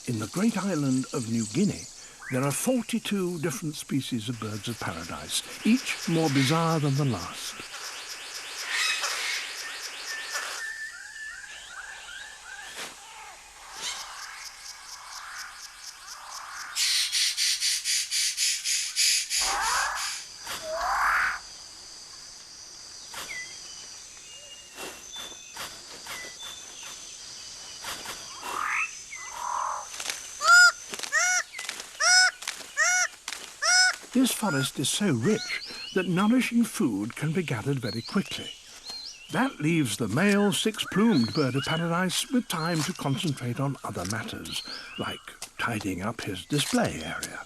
In the great island of New Guinea, there are 42 different species of birds of paradise, each more bizarre than the last. This forest is so rich that nourishing food can be gathered very quickly. That leaves the male six-plumed bird of paradise with time to concentrate on other matters, like tidying up his display area.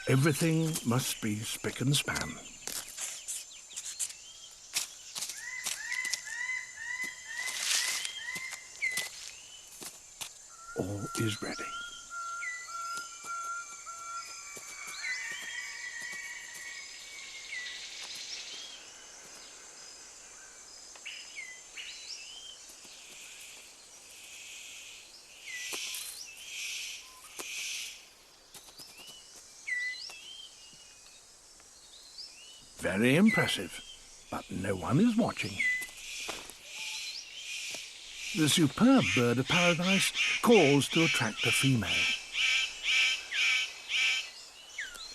Everything must be spick and span. All is ready. Very impressive, but no one is watching. The superb bird of paradise calls to attract a female.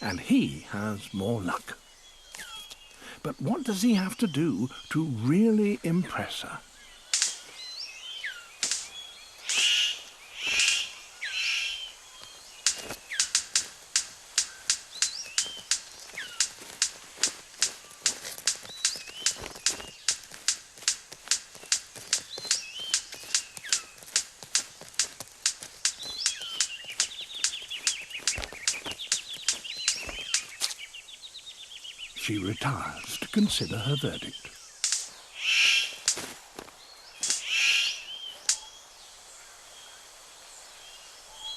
And he has more luck. But what does he have to do to really impress her? She retires to consider her verdict.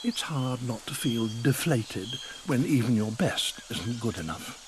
It's hard not to feel deflated when even your best isn't good enough.